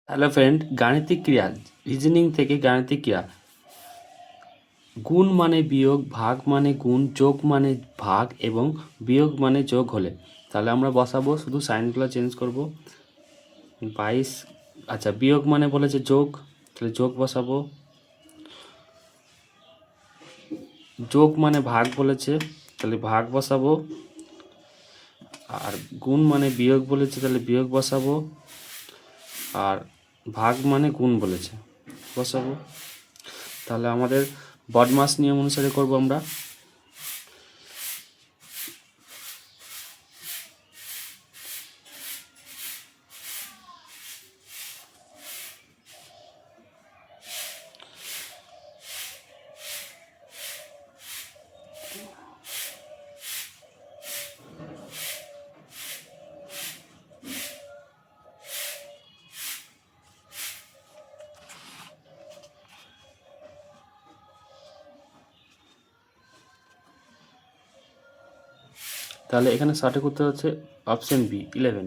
Hello friend, গাণিতিক ক্রিয়া reasoning থেকে গাণিতিক ক্রিয়া গুণ মানে বিয়োগ, ভাগ মানে গুণ, যোগ মানে ভাগ এবং বিয়োগ মানে যোগ হলে তাহলে আমরা বসাবো, শুধু সাইনগুলো চেঞ্জ করব। 22, আচ্ছা বিয়োগ মানে বলেছে যোগ, তাহলে যোগ বসাবো। যোগ মানে ভাগ বলেছে, তাহলে ভাগ বসাবো। আর গুণ মানে বিয়োগ বলেছে, তাহলে বিয়োগ বসাবো। আর ভাগ মানে গুণ বলেছে, বসাবো। তাহলে আমাদের বডমাস নিয়ম অনুসারে করব আমরা। তাহলে এখানে সঠিক উত্তর হচ্ছে অপশন বি, 11।